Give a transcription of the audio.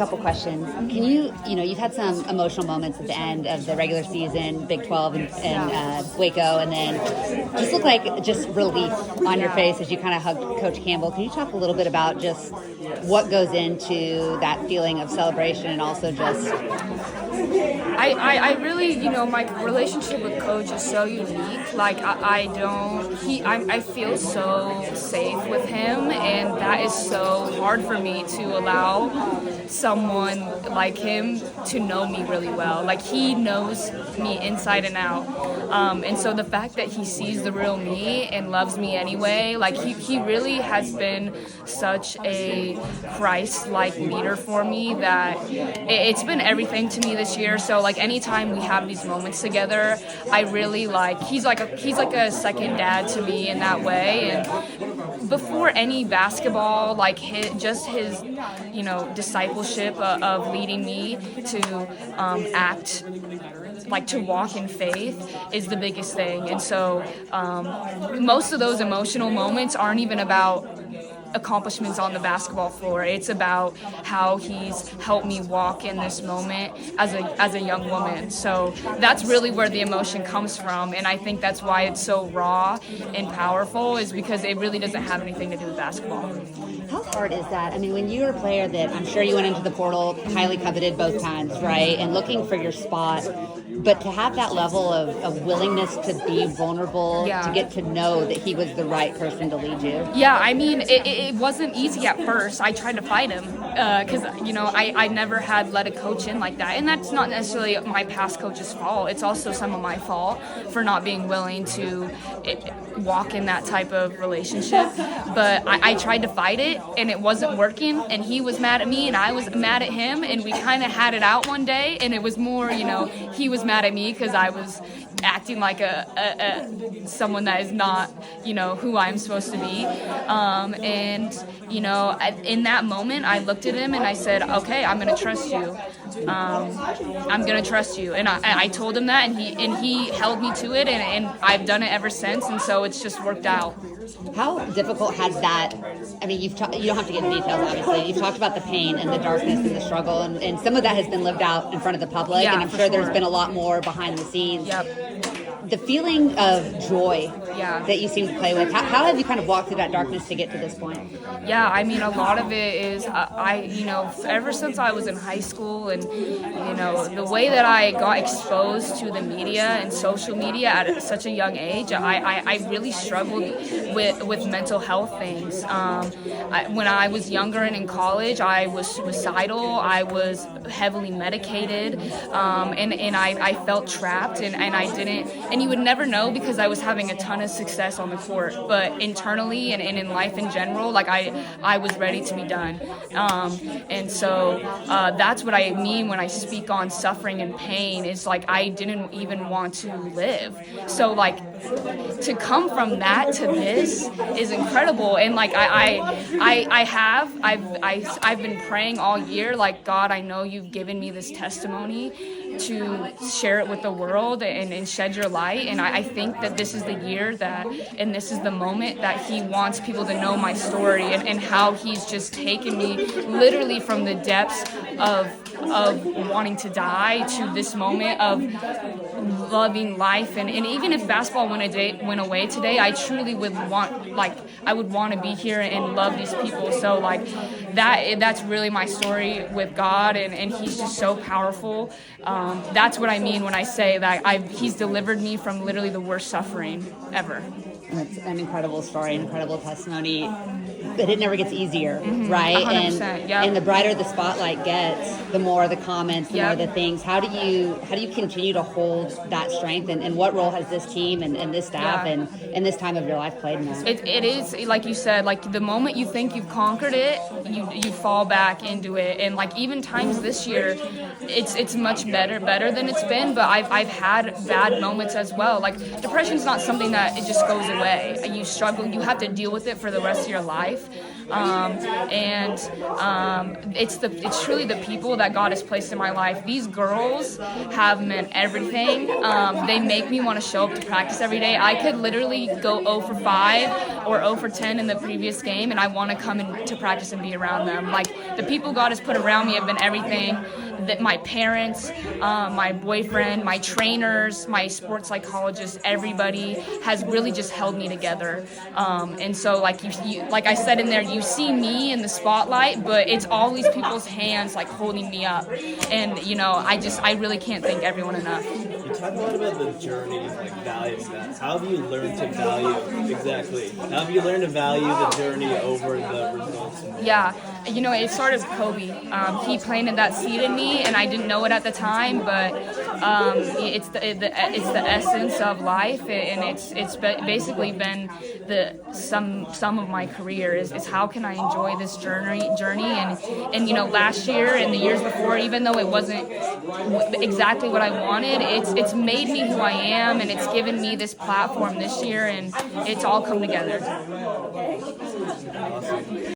Couple questions. Can you've had some emotional moments at the end of the regular season, Big 12 and Waco, and then just looked like just relief on your face as you kind of hugged Coach Campbell. Can you talk a little bit about just what goes into that feeling of celebration and also just... I really, my relationship with Coach is so unique. Like, I feel so safe with him, and that is so hard for me to allow someone like him to know me really well. Like, he knows me inside and out. And so the fact that he sees the real me and loves me anyway, like, he really has been such a Christ-like leader for me that it's been everything to me this year. So, like, anytime we have these moments together, I really he's like a second dad to me in that way. And before any basketball, like his discipleship of leading me to act, like to walk in faith, is the biggest thing. And so most of those emotional moments aren't even about accomplishments on the basketball floor. It's about how he's helped me walk in this moment as a young woman. So that's really where the emotion comes from, and I think that's why it's so raw and powerful, is because it really doesn't have anything to do with basketball. How hard is that? I mean, when you're a player that I'm sure you went into the portal, highly coveted both times, right, and looking for your spot, but to have that level of willingness to be vulnerable, to get to know that he was the right person to lead you. Yeah, I mean, it wasn't easy at first. I tried to fight him because, I never had let a coach in like that. And that's not necessarily my past coach's fault. It's also some of my fault for not being willing to walk in that type of relationship. But I tried to fight it, and it wasn't working. And he was mad at me, and I was mad at him. And we kind of had it out one day, and it was more, he was mad at me because I was acting like a someone that is not, who I'm supposed to be. In that moment, I looked at him and I said, okay, I'm going to trust you. I'm going to trust you. And I told him that, and he held me to it, and I've done it ever since. And so it's just worked out. How difficult has that? I mean, you don't have to get into details, obviously. You've talked about the pain and the darkness and the struggle, and some of that has been lived out in front of the public, and I'm sure there's been a lot more behind the scenes. Yep. The feeling of joy that you seem to play with, how have you kind of walked through that darkness to get to this point? Yeah, I mean, a lot of it is, ever since I was in high school, and, the way that I got exposed to the media and social media at such a young age, I really struggled with mental health things. When I was younger and in college, I was suicidal, I was heavily medicated, and I felt trapped, and I didn't, and you would never know because I was having a ton of success on the court, but internally and in life in general, like I was ready to be done. And so that's what I mean when I speak on suffering and pain, is like I didn't even want to live. So like to come from that to this is incredible. And like I've been praying all year, like, God, I know you've given me this testimony to share it with the world and shed your light, and I think that this is the year and this is the moment that he wants people to know my story and how he's just taken me literally from the depths of wanting to die to this moment of loving life. And even if basketball went away today, I truly would want to be here and love these people. So like that's really my story with God, and he's just so powerful. That's what I mean when I say that he's delivered me from literally the worst suffering ever. That's an incredible story, an incredible testimony, but it never gets easier, right? 100%, and the brighter the spotlight gets, the more the comments, the more the things. How do you continue to hold that strength, and what role has this team and this staff and this time of your life played in that? It is, like you said, like the moment you think you've conquered it, you fall back into it. And like even times this year, it's much better than it's been, but I've had bad moments as well. Like depression's not something that it just goes away. You struggle, you have to deal with it for the rest of your life. It's truly the people that God has placed in my life. These girls have meant everything. They make me want to show up to practice every day. I could literally go 0 for 5 or 0 for 10 in the previous game, and I want to come into practice and be around them. Like, the people God has put around me have been everything. That my parents, my boyfriend, my trainers, my sports psychologist, everybody has really just held me together. And so, like like I said in there, you see me in the spotlight, but it's all these people's hands like holding me up. And I really can't thank everyone enough. You talk a lot about the journey, like valuing that. How have you learned to value How have you learned to value the journey over the results? Yeah, it started with Kobe. He planted that seed in me, and I didn't know it at the time, but it's the essence of life, and it's basically been the sum of my career is how can I enjoy this journey and last year and the years before, even though it wasn't exactly what I wanted, it's made me who I am, and it's given me this platform this year, and it's all come together. Awesome.